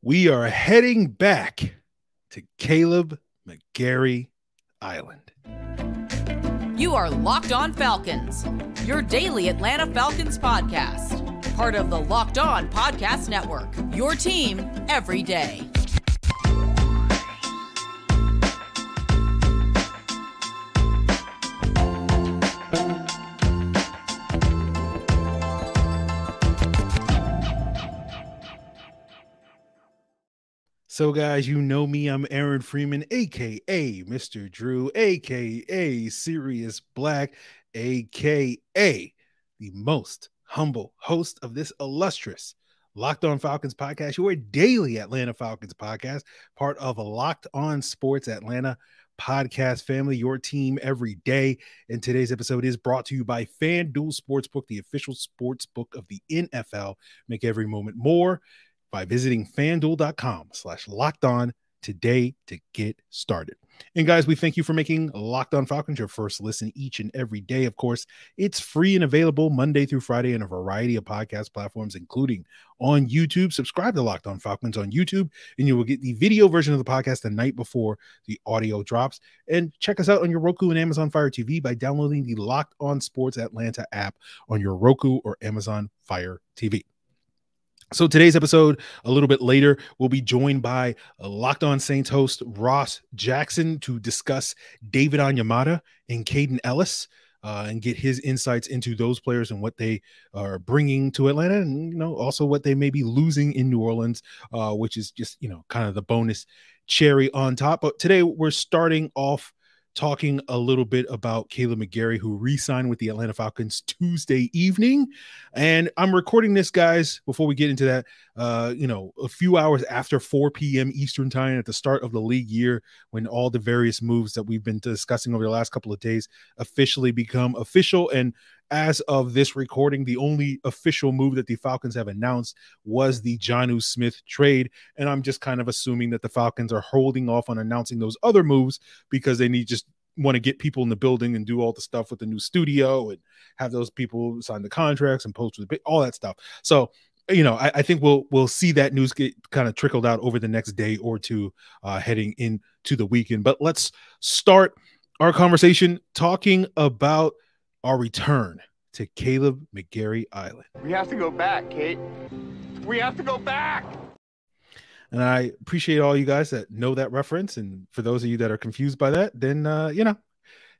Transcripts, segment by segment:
We are heading back to Kaleb McGary Island. You are Locked On Falcons, your daily Atlanta Falcons podcast. Part of the Locked On Podcast Network, your team every day. So, guys, you know me. I'm Aaron Freeman, a.k.a. Mr. Drew, a.k.a. Sirius Black, a.k.a. the most humble host of this illustrious Locked On Falcons podcast, your daily Atlanta Falcons podcast, part of a Locked On Sports Atlanta podcast family, your team every day. And today's episode is brought to you by FanDuel Sportsbook, the official sportsbook of the NFL. Make every moment more by visiting fanduel.com/lockedon today to get started. And guys, we thank you for making Locked On Falcons your first listen each and every day. Of course, it's free and available Monday through Friday on a variety of podcast platforms, including on YouTube. Subscribe to Locked On Falcons on YouTube, and you will get the video version of the podcast the night before the audio drops. And check us out on your Roku and Amazon Fire TV by downloading the Locked On Sports Atlanta app on your Roku or Amazon Fire TV. So today's episode, a little bit later, we'll be joined by Locked On Saints host Ross Jackson to discuss David Onyemata and Kaden Elliss and get his insights into those players and what they are bringing to Atlanta, and also what they may be losing in New Orleans, which is just kind of the bonus cherry on top. But today we're starting off talking a little bit about Kaleb McGary, who re-signed with the Atlanta Falcons Tuesday evening. And I'm recording this, guys, before we get into that, a few hours after 4 p.m. Eastern time at the start of the league year, when all the various moves that we've been discussing over the last couple of days officially become official. And as of this recording, the only official move that the Falcons have announced was the Jonnu Smith trade. And I'm just kind of assuming that the Falcons are holding off on announcing those other moves because they just want to get people in the building and do all the stuff with the new studio and have those people sign the contracts and post all that stuff. So, I think we'll see that news get kind of trickled out over the next day or two heading into the weekend. But let's start our conversation talking about our return to Kaleb McGary Island. We have to go back, Kate. We have to go back. And I appreciate all you guys that know that reference. And for those of you that are confused by that, then,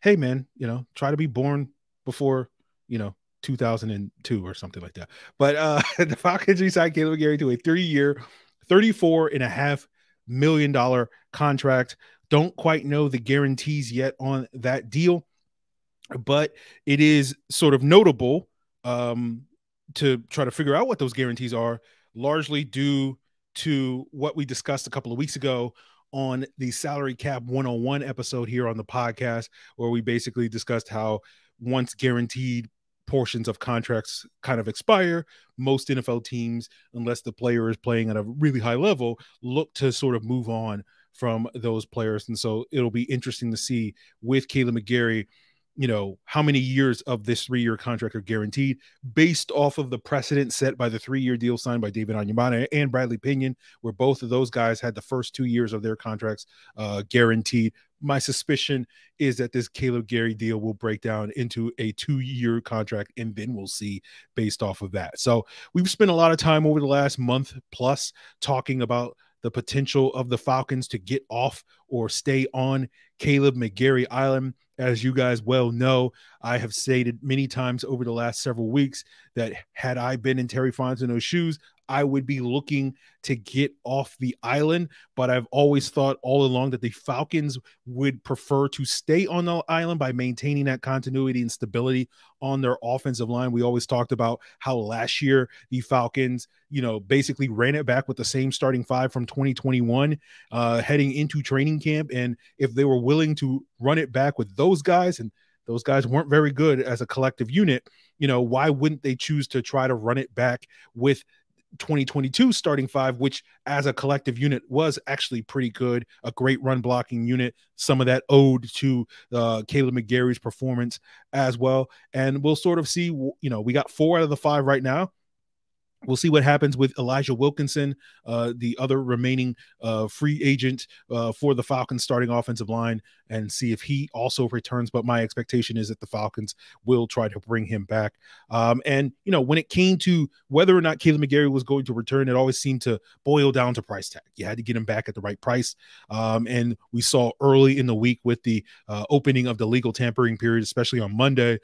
hey, man, try to be born before, 2002 or something like that. But the Falcons re-signed Kaleb McGary to a 3-year, $34.5 million contract. Don't quite know the guarantees yet on that deal, but it is sort of notable to try to figure out what those guarantees are, largely due to what we discussed a couple of weeks ago on the Salary Cap 101 episode here on the podcast, where we basically discussed how once guaranteed portions of contracts kind of expire, most NFL teams, unless the player is playing at a really high level, look to sort of move on from those players. And so it'll be interesting to see with Kaleb McGary, how many years of this 3-year contract are guaranteed based off of the precedent set by the 3-year deal signed by David Onyemata and Bradley Pinion, where both of those guys had the first 2 years of their contracts guaranteed. My suspicion is that this Kaleb McGary deal will break down into a 2-year contract, and then we'll see based off of that. So we've spent a lot of time over the last month plus talking about the potential of the Falcons to get off or stay on Kaleb McGary Island. As you guys well know, I have stated many times over the last several weeks that had I been in Terry Fontenot's shoes, I would be looking to get off the island. But I've always thought all along that the Falcons would prefer to stay on the island by maintaining that continuity and stability on their offensive line. We always talked about how last year the Falcons, basically ran it back with the same starting 5 from 2021 heading into training camp. And if they were willing to run it back with those guys, and those guys weren't very good as a collective unit, why wouldn't they choose to try to run it back with 2022 starting 5, which as a collective unit was actually pretty good, a great run blocking unit, some of that owed to Kaleb McGary's performance as well. And we'll sort of see, we got 4 out of the 5 right now. We'll see what happens with Elijah Wilkinson, the other remaining free agent for the Falcons starting offensive line, and see if he also returns. But my expectation is that the Falcons will try to bring him back. And, when it came to whether or not Kaleb McGary was going to return, it always seemed to boil down to price tag. You had to get him back at the right price. And we saw early in the week with the opening of the legal tampering period, especially on Monday,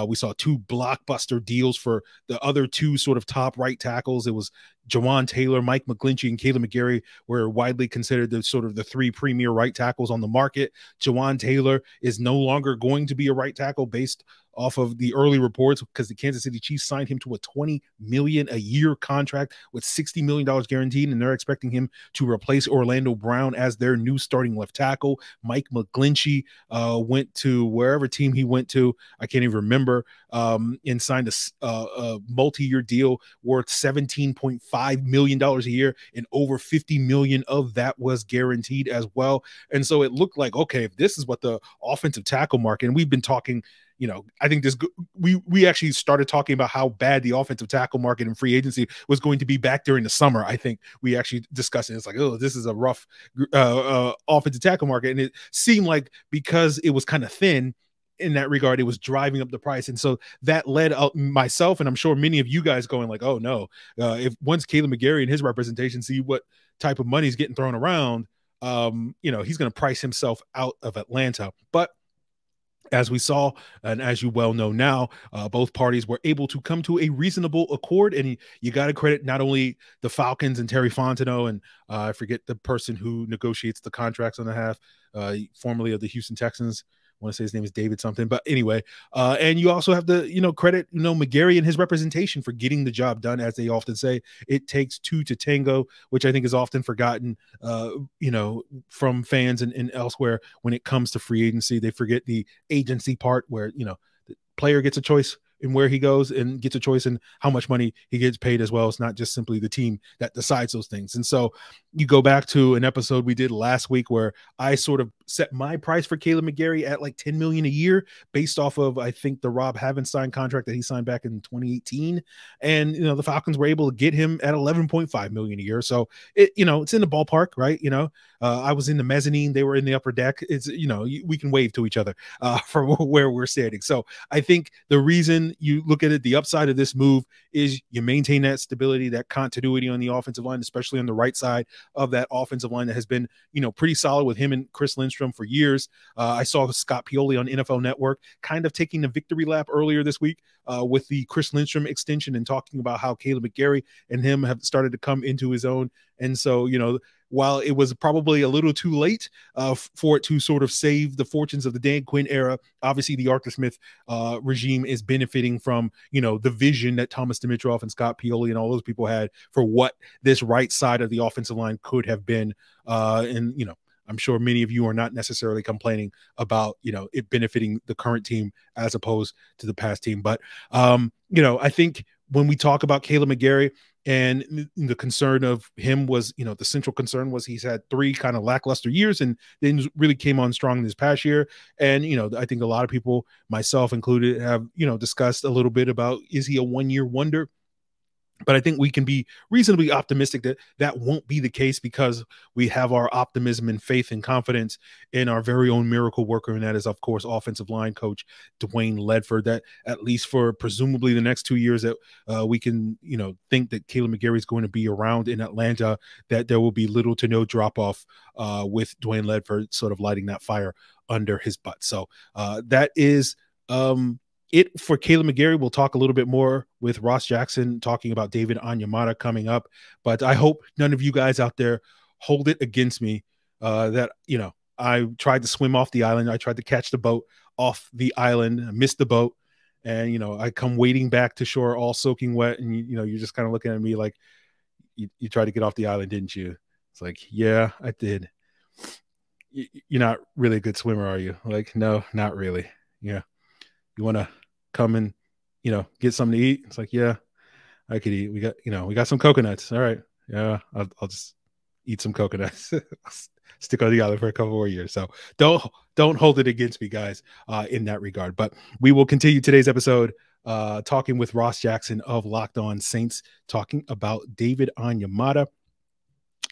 we saw 2 blockbuster deals for the other 2 sort of top right tackles. It was Jawan Taylor, Mike McGlinchey, and Kaleb McGary were widely considered the sort of the 3 premier right tackles on the market. Jawan Taylor is no longer going to be a right tackle based off of the early reports, because the Kansas City Chiefs signed him to a $20 million a year contract with $60 million guaranteed, and they're expecting him to replace Orlando Brown as their new starting left tackle. Mike McGlinchey went to wherever team he went to, I can't even remember, and signed a multi-year deal worth $17.5 million a year, and over $50 million of that was guaranteed as well. And so it looked like, okay, if this is what the offensive tackle market, and we've been talking, I think we actually started talking about how bad the offensive tackle market and free agency was going to be back during the summer. I think we actually discussed it. It's like, oh, this is a rough offensive tackle market. And it seemed like because it was kind of thin in that regard, it was driving up the price. And so that led myself, and I'm sure many of you guys, going like, oh no, if once Kaleb McGary and his representation see what type of money is getting thrown around, he's going to price himself out of Atlanta. But as we saw, and as you well know now, both parties were able to come to a reasonable accord. And you got to credit not only the Falcons and Terry Fontenot, and I forget the person who negotiates the contracts on the half, formerly of the Houston Texans. I want to say his name is David something, but anyway, and you also have to, credit, McGary and his representation for getting the job done. As they often say, it takes 2 to tango, which I think is often forgotten, from fans and elsewhere when it comes to free agency. They forget the agency part where, the player gets a choice in where he goes and gets a choice in how much money he gets paid as well. It's not just simply the team that decides those things. And so you go back to an episode we did last week where I sort of set my price for Kaleb McGary at like $10 million a year based off of, I think, the Rob Havenstein contract that he signed back in 2018. And, the Falcons were able to get him at $11.5 million a year. So it's in the ballpark, right? I was in the mezzanine, they were in the upper deck. It's, we can wave to each other from where we're standing. So I think the reason you look at it, the upside of this move is you maintain that stability, that continuity on the offensive line, especially on the right side of that offensive line that has been, pretty solid with him and Chris Lindstrom for years. I saw Scott Pioli on NFL Network kind of taking the victory lap earlier this week with the Chris Lindstrom extension, and talking about how Kaleb McGary and him have started to come into his own. And so, while it was probably a little too late for it to sort of save the fortunes of the Dan Quinn era, obviously the Arthur Smith regime is benefiting from, the vision that Thomas Dimitroff and Scott Pioli and all those people had for what this right side of the offensive line could have been. And, I'm sure many of you are not necessarily complaining about, it benefiting the current team as opposed to the past team. But, I think when we talk about Kaleb McGary, and the concern of him was, the central concern was he's had 3 kind of lackluster years and then really came on strong this past year. And, I think a lot of people, myself included, have, discussed a little bit about, is he a one-year wonder? But I think we can be reasonably optimistic that that won't be the case, because we have our optimism and faith and confidence in our very own miracle worker. And that is, of course, offensive line coach Dwayne Ledford, that at least for presumably the next 2 years that we can, think that Kaleb McGary is going to be around in Atlanta, that there will be little to no drop off with Dwayne Ledford sort of lighting that fire under his butt. So that is it for Kaleb McGary. We'll talk a little bit more with Ross Jackson talking about David Onyemata coming up. But I hope none of you guys out there hold it against me that, I tried to swim off the island. I tried to catch the boat off the island, missed the boat. And, I come wading back to shore all soaking wet. And, you're just kind of looking at me like, you tried to get off the island, didn't you? It's like, yeah, I did. You're not really a good swimmer, are you? Like, no, not really. Yeah. You want to come and, get something to eat? It's like, yeah, I could eat. We got some coconuts. All right. Yeah. I'll just eat some coconuts. Stick on the island for a couple more years. So don't hold it against me, guys, in that regard. But we will continue today's episode talking with Ross Jackson of Locked On Saints, talking about David Onyemata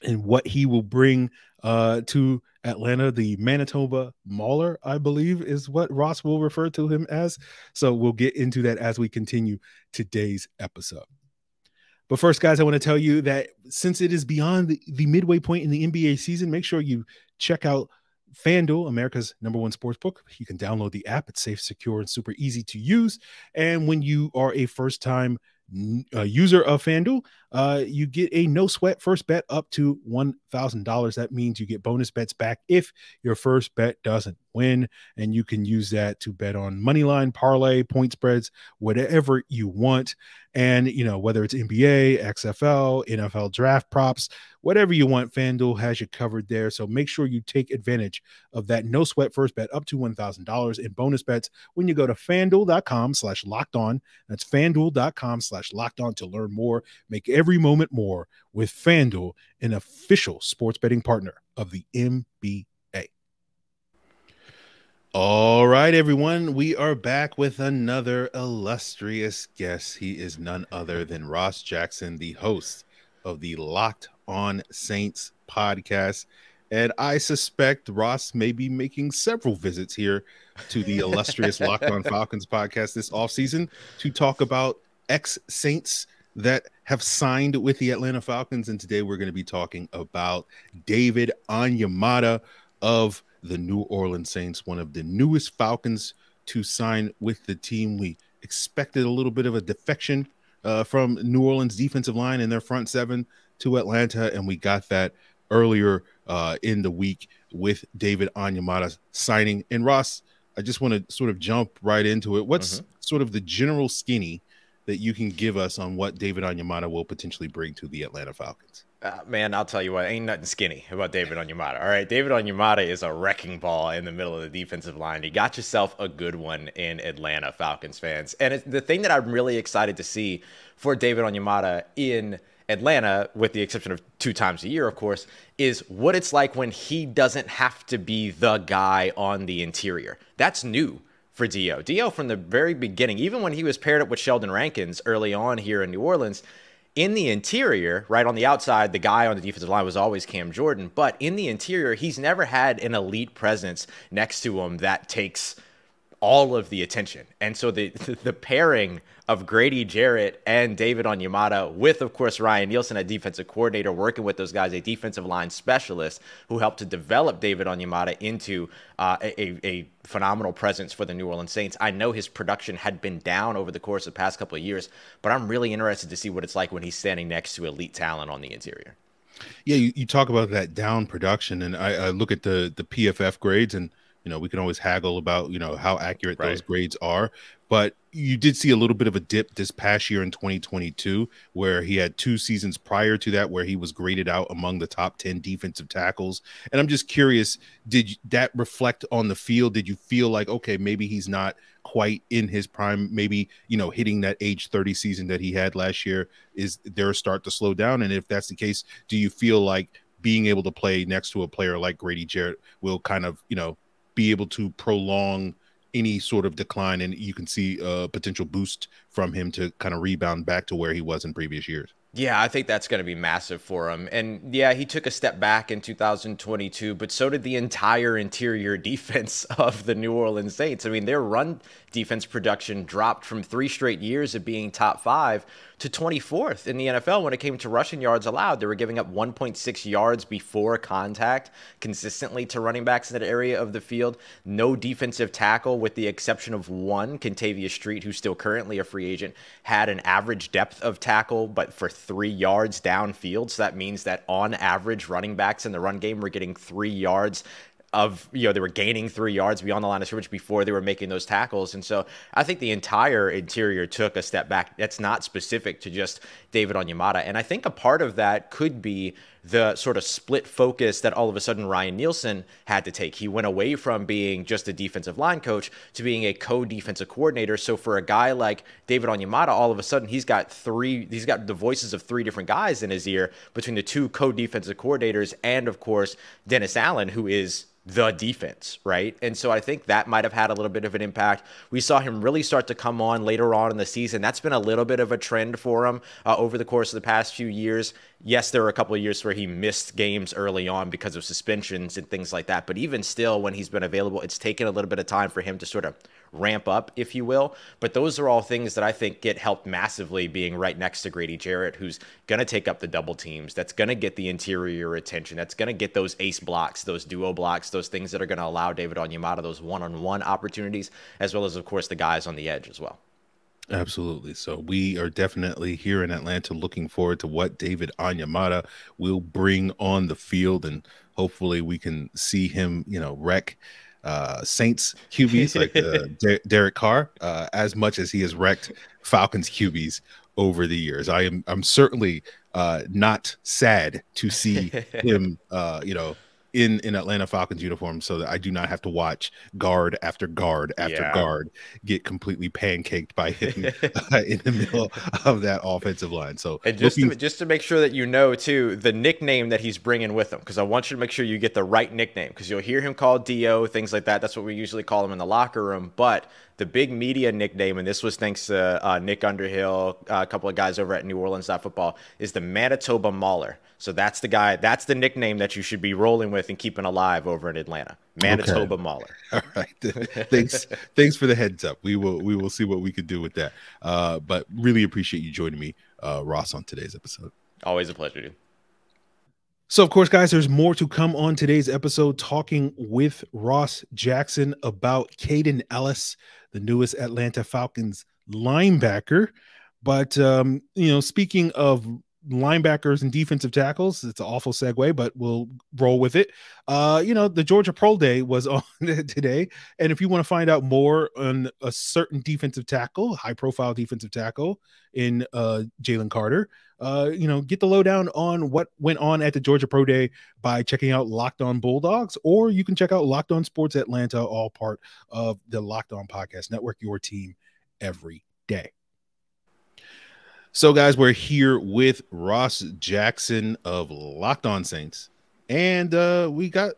and what he will bring to Atlanta. The Manitoba Mauler, I believe, is what Ross will refer to him as. So we'll get into that as we continue today's episode. But first, guys, I want to tell you that since it is beyond the midway point in the NBA season, make sure you check out FanDuel, America's #1 sportsbook. You can download the app. It's safe, secure, and super easy to use. And when you are a first-time user of FanDuel, you get a no sweat first bet up to $1,000. That means you get bonus bets back if your first bet doesn't win, and you can use that to bet on money line, parlay, point spreads, whatever you want. And whether it's NBA, XFL, NFL draft props, whatever you want, FanDuel has you covered there. So make sure you take advantage of that no sweat first bet up to $1,000 in bonus bets when you go to FanDuel.com/lockedon. That's FanDuel.com/lockedon to learn more. Make every moment more with FanDuel, an official sports betting partner of the NBA. All right, everyone, we are back with another illustrious guest. He is none other than Ross Jackson, the host of the Locked On Saints podcast. And I suspect Ross may be making several visits here to the illustrious Locked On Falcons podcast this offseason to talk about ex-Saints that have signed with the Atlanta Falcons. And today we're going to be talking about David Onyemata of the New Orleans Saints, one of the newest Falcons to sign with the team. We expected a little bit of a defection from New Orleans defensive line and their front seven to Atlanta, and we got that earlier in the week with David Onyemata signing. And Ross, I just want to sort of jump right into it. What's sort of the general skinny that you can give us on what David Onyemata will potentially bring to the Atlanta Falcons? Man, I'll tell you what, ain't nothing skinny about David Onyemata. All right, David Onyemata is a wrecking ball in the middle of the defensive line. You got yourself a good one in Atlanta, Falcons fans. And the thing that I'm really excited to see for David Onyemata in Atlanta, with the exception of 2 times a year, of course, is what it's like when he doesn't have to be the guy on the interior. That's new for Dio. Dio, from the very beginning, even when he was paired up with Sheldon Rankins early on here in New Orleans, in the interior, right on the outside, the guy on the defensive line was always Cam Jordan. But in the interior, he's never had an elite presence next to him that takes all of the attention. And so the pairing of Grady Jarrett and David Onyemata with, of course, Ryan Nielsen, a defensive coordinator, working with those guys, a defensive line specialist who helped to develop David Onyemata into a phenomenal presence for the New Orleans Saints. I know his production had been down over the course of the past couple of years, but I'm really interested to see what it's like when he's standing next to elite talent on the interior. Yeah, you talk about that down production, and I look at the PFF grades, and we can always haggle about, how accurate those grades are. But you did see a little bit of a dip this past year in 2022, where he had 2 seasons prior to that where he was graded out among the top 10 defensive tackles. And I'm just curious, did that reflect on the field? Did you feel like, okay, maybe he's not quite in his prime, maybe, hitting that age 30 season that he had last year? Is there a start to slow down? And if that's the case, do you feel like being able to play next to a player like Grady Jarrett will kind of, be able to prolong any sort of decline, and you can see a potential boost from him to kind of rebound back to where he was in previous years? Yeah, I think that's going to be massive for him. And yeah, he took a step back in 2022, but so did the entire interior defense of the New Orleans Saints. I mean, their run defense production dropped from 3 straight years of being top 5 to 24th in the NFL when it came to rushing yards allowed. They were giving up 1.6 yards before contact consistently to running backs in that area of the field. No defensive tackle, with the exception of one, Kentavious Street, who's still currently a free agent, had an average depth of tackle, but for 3 yards downfield. So that means that on average, running backs in the run game were getting 3 yards of, they were gaining 3 yards beyond the line of scrimmage before they were making those tackles. And so I think the entire interior took a step back. That's not specific to just David Onyemata. And I think a part of that could be the sort of split focus that all of a sudden Ryan Nielsen had to take. He went away from being just a defensive line coach to being a co-defensive coordinator. So for a guy like David Onyemata, all of a sudden he's got the voices of 3 different guys in his ear between the 2 co-defensive coordinators and, of course, Dennis Allen, who is the defense, right? And so I think that might have had a little bit of an impact. We saw him really start to come on later on in the season. That's been a little bit of a trend for him over the course of the past few years. Yes, there were a couple of years where he missed games early on because of suspensions and things like that. But even still, when he's been available, it's taken a little bit of time for him to sort of ramp up, if you will. But those are all things that I think get helped massively being right next to Grady Jarrett, who's going to take up the double teams, that's going to get the interior attention, that's going to get those ace blocks, those duo blocks, those things that are going to allow David Onyemata those one-on-one opportunities, as well as, of course, the guys on the edge as well. Absolutely. So we are definitely here in Atlanta looking forward to what David Onyemata will bring on the field, and hopefully we can see him, wreck Saints QBs like Derek Carr as much as he has wrecked Falcons QBs over the years. I'm certainly not sad to see him in Atlanta Falcons uniform, so that I do not have to watch guard after guard after guard get completely pancaked by him in the middle of that offensive line. So, and just to make sure that too, the nickname that he's bringing with him, because I want you to make sure you get the right nickname, because you'll hear him called Dio, things like that. That's what we usually call him in the locker room. But the big media nickname, and this was thanks to Nick Underhill, a couple of guys over at New Orleans Football, is the Manitoba Mauler. So that's the guy. That's the nickname that you should be rolling with and keeping alive over in Atlanta. Manitoba Mauler. All right. Thanks for the heads up. We will see what we could do with that. But really appreciate you joining me, Ross, on today's episode. Always a pleasure, dude. So, of course, guys, there's more to come on today's episode, talking with Ross Jackson about Kaden Elliss, the newest Atlanta Falcons linebacker. But, speaking of linebackers and defensive tackles, it's an awful segue, but we'll roll with it. The Georgia Pro Day was on today, and if you want to find out more on a certain defensive tackle, high profile defensive tackle in Jalen Carter, get the lowdown on what went on at the Georgia Pro Day by checking out Locked On Bulldogs, or you can check out Locked On Sports Atlanta, all part of the Locked On Podcast Network, your team every day. So, guys, we're here with Ross Jackson of Locked On Saints, and we got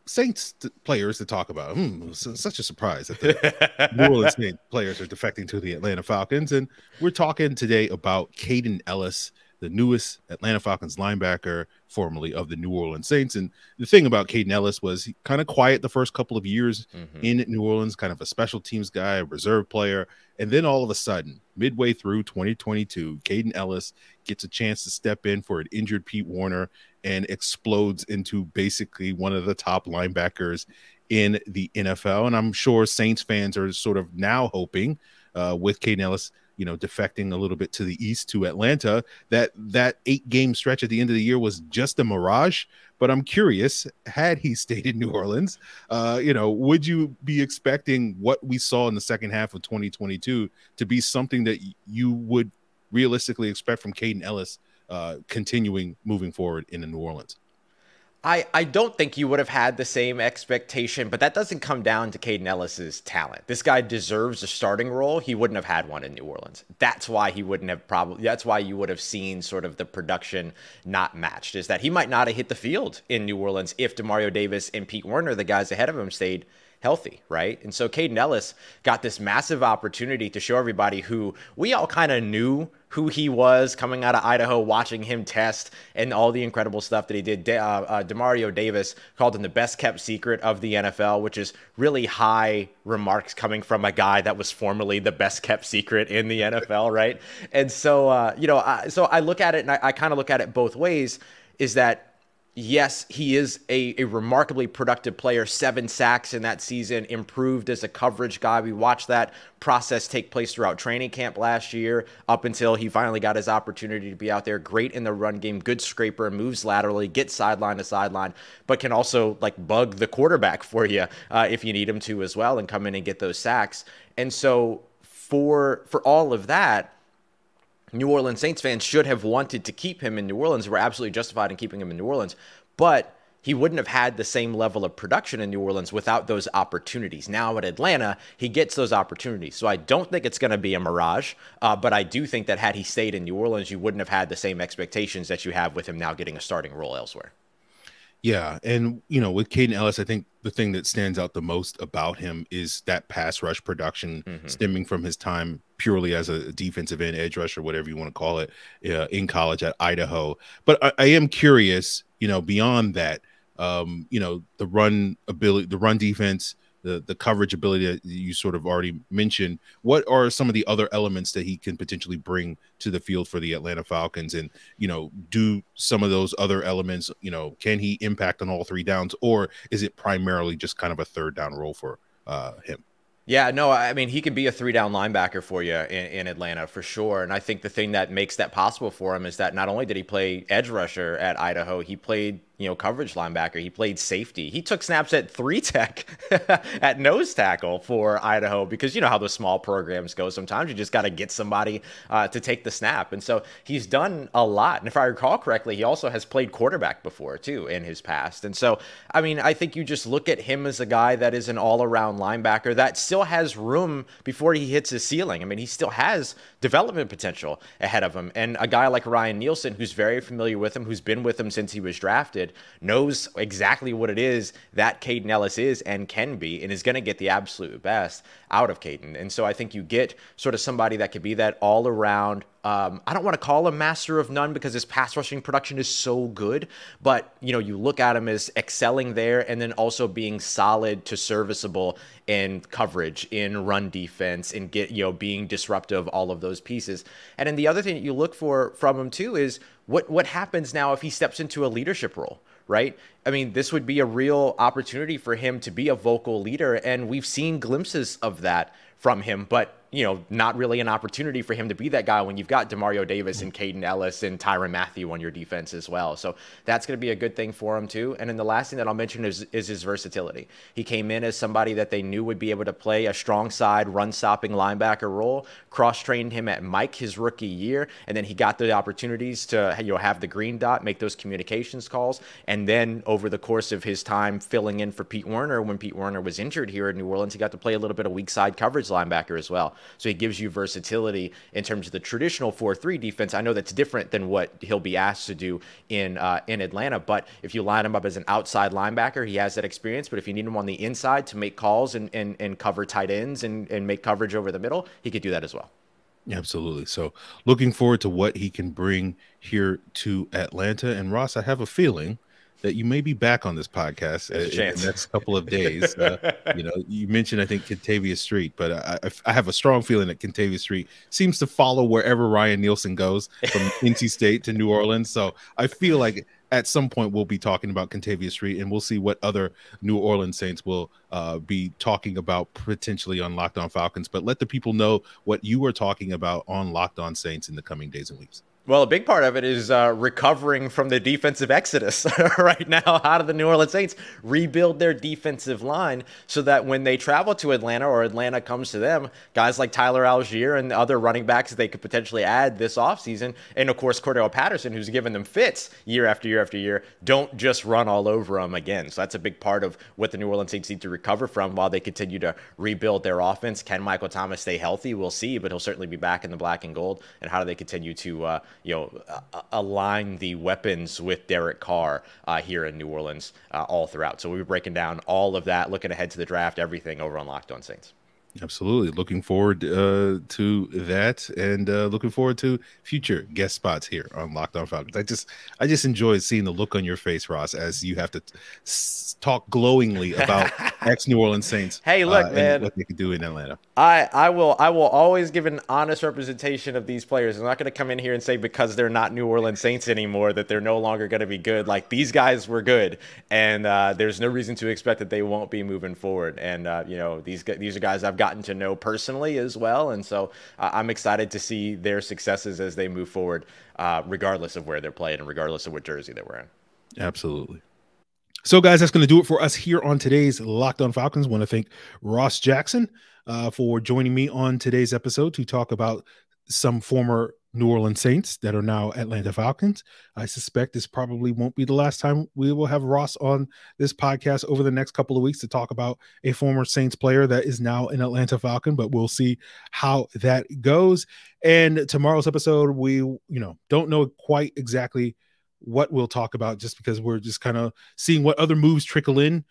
Saints players to talk about. Such a surprise that the New Orleans Saints players are defecting to the Atlanta Falcons, and we're talking today about Kaden Elliss, the newest Atlanta Falcons linebacker, formerly of the New Orleans Saints. And the thing about Kaden Elliss was he kind of quiet the first couple of years in New Orleans, kind of a special teams guy, a reserve player. And then all of a sudden, midway through 2022, Kaden Elliss gets a chance to step in for an injured Pete Werner and explodes into basically one of the top linebackers in the NFL. And I'm sure Saints fans are sort of now hoping with Kaden Elliss, defecting a little bit to the east to Atlanta, that 8-game stretch at the end of the year was just a mirage. But I'm curious, had he stayed in New Orleans, would you be expecting what we saw in the second half of 2022 to be something that you would realistically expect from Kaden Elliss continuing moving forward in New Orleans? I don't think you would have had the same expectation, but that doesn't come down to Kaden Ellis's talent. This guy deserves a starting role. He wouldn't have had one in New Orleans. That's why he wouldn't have that's why you would have seen sort of the production not matched, is that he might not have hit the field in New Orleans if Demario Davis and Pete Werner, the guys ahead of him, stayed healthy, right? And so Kaden Elliss got this massive opportunity to show everybody who we all kind of knew who he was coming out of Idaho, watching him test and all the incredible stuff that he did. Demario Davis called him the best kept secret of the NFL, which is really high remarks coming from a guy that was formerly the best kept secret in the NFL, right? And so, so I look at it, and I kind of look at it both ways, is that yes, he is a remarkably productive player, 7 sacks in that season, improved as a coverage guy. We watched that process take place throughout training camp last year up until he finally got his opportunity to be out there. Great in the run game, good scraper, moves laterally, gets sideline to sideline, but can also bug the quarterback for you if you need him to as well and come in and get those sacks. And so for all of that, New Orleans Saints fans should have wanted to keep him in New Orleans. We're absolutely justified in keeping him in New Orleans, but he wouldn't have had the same level of production in New Orleans without those opportunities. Now at Atlanta, he gets those opportunities. So I don't think it's going to be a mirage, but I do think that had he stayed in New Orleans, you wouldn't have had the same expectations that you have with him now getting a starting role elsewhere. Yeah, and with Kaden Elliss, I think the thing that stands out the most about him is that pass rush production stemming from his time purely as a defensive end, edge rusher, whatever you want to call it, in college at Idaho. But I am curious, beyond that, the run ability, the run defense, the coverage ability that you sort of already mentioned. What are some of the other elements that he can potentially bring to the field for the Atlanta Falcons? And, do some of those other elements, can he impact on all three downs, or is it primarily just kind of a third down role for him? Yeah, no, I mean, he could be a 3-down linebacker for you in Atlanta for sure. And I think the thing that makes that possible for him is that not only did he play edge rusher at Idaho, he played, coverage linebacker. He played safety. He took snaps at 3-tech at nose tackle for Idaho because you know how those small programs go. Sometimes you just got to get somebody to take the snap. And so he's done a lot. And if I recall correctly, he also has played quarterback before too in his past. And so, I mean, I think you just look at him as a guy that is an all-around linebacker that still has room before he hits his ceiling. I mean, he still has development potential ahead of him. And a guy like Ryan Nielsen, who's very familiar with him, who's been with him since he was drafted, knows exactly what it is that Kaden Elliss is and can be, and is going to get the absolute best out of Kaden. And so I think you get sort of somebody that could be that all-around, I don't want to call him master of none because his pass rushing production is so good, but you look at him as excelling there and then also being solid to serviceable in coverage, in run defense, and being disruptive, all of those pieces. And then the other thing that you look for from him too is what happens now if he steps into a leadership role, right? I mean, this would be a real opportunity for him to be a vocal leader, and we've seen glimpses of that from him, but not really an opportunity for him to be that guy when you've got Demario Davis and Kaden Elliss and Tyrann Mathieu on your defense as well. So that's going to be a good thing for him too. And then the last thing that I'll mention is his versatility. He came in as somebody that they knew would be able to play a strong side run-stopping linebacker role, cross-trained him at Mike his rookie year, and then he got the opportunities to have the green dot, make those communications calls, and then over the course of his time filling in for Pete Werner when Pete Werner was injured here in New Orleans, he got to play a little bit of weak side coverage linebacker as well. So he gives you versatility in terms of the traditional 4-3 defense. I know that's different than what he'll be asked to do in Atlanta, but if you line him up as an outside linebacker, he has that experience. But if you need him on the inside to make calls and cover tight ends and make coverage over the middle, he could do that as well. Absolutely. So looking forward to what he can bring here to Atlanta. And Ross, I have a feeling that you may be back on this podcast in the next couple of days. You mentioned, I think, Kentavious Street, but I have a strong feeling that Kentavious Street seems to follow wherever Ryan Nielsen goes from NC State to New Orleans. So I feel like at some point we'll be talking about Kentavious Street, and we'll see what other New Orleans Saints will be talking about potentially on Locked On Falcons. But let the people know what you are talking about on Locked On Saints in the coming days and weeks. Well, a big part of it is recovering from the defensive exodus right now. How do the New Orleans Saints rebuild their defensive line so that when they travel to Atlanta or Atlanta comes to them, guys like Tyler Algier and other running backs that they could potentially add this offseason, and of course Cordell Patterson, who's given them fits year after year after year, don't just run all over them again. So that's a big part of what the New Orleans Saints need to recover from while they continue to rebuild their offense. Can Michael Thomas stay healthy? We'll see, but he'll certainly be back in the black and gold. And how do they continue to align the weapons with Derek Carr here in New Orleans all throughout. So we'll be breaking down all of that, looking ahead to the draft, everything over on Locked On Saints. Absolutely. Looking forward to that, and looking forward to future guest spots here on Locked On Falcons. I just enjoy seeing the look on your face, Ross, as you have to talk glowingly about ex-New Orleans Saints. Hey, look, man, what they could do in Atlanta. I will always give an honest representation of these players. I'm not going to come in here and say because they're not New Orleans Saints anymore that they're no longer going to be good. Like, these guys were good, and there's no reason to expect that they won't be moving forward. And these are guys I've gotten to know personally as well, and so I'm excited to see their successes as they move forward, regardless of where they're playing and regardless of what jersey they're wearing. Absolutely. So, guys, that's going to do it for us here on today's Locked On Falcons. I want to thank Ross Jackson for joining me on today's episode to talk about some former New Orleans Saints that are now Atlanta Falcons. I suspect this probably won't be the last time we will have Ross on this podcast over the next couple of weeks to talk about a former Saints player that is now an Atlanta Falcon, but we'll see how that goes. And tomorrow's episode, we don't know quite exactly what we'll talk about, just because we're just kind of seeing what other moves trickle in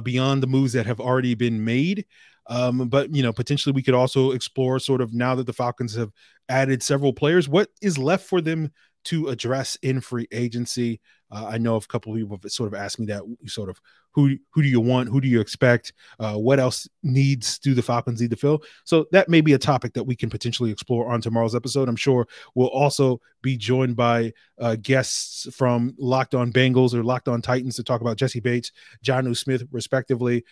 beyond the moves that have already been made. But, potentially we could also explore, sort of, now that the Falcons have added several players, what is left for them to address in free agency. I know a couple of people have sort of asked me that, sort of, who do you want? Who do you expect? What else do the Falcons need to fill? So that may be a topic that we can potentially explore on tomorrow's episode. I'm sure we'll also be joined by guests from Locked On Bengals or Locked On Titans to talk about Jesse Bates, Jonnu Smith, respectively.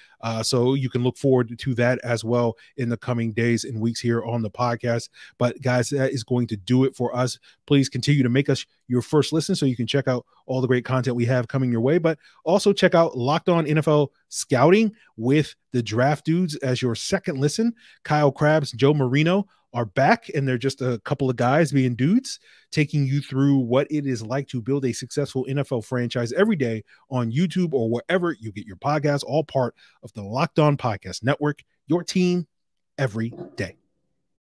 So you can look forward to that as well in the coming days and weeks here on the podcast. But guys, that is going to do it for us. Please continue to make us your first listen so you can check out all the great content we have coming your way, but also check out Locked On NFL Scouting with the Draft Dudes as your second listen. Kyle Krabs, Joe Marino are back, and they're just a couple of guys being dudes, taking you through what it is like to build a successful NFL franchise every day on YouTube or wherever you get your podcasts, all part of the Locked On Podcast Network, your team every day.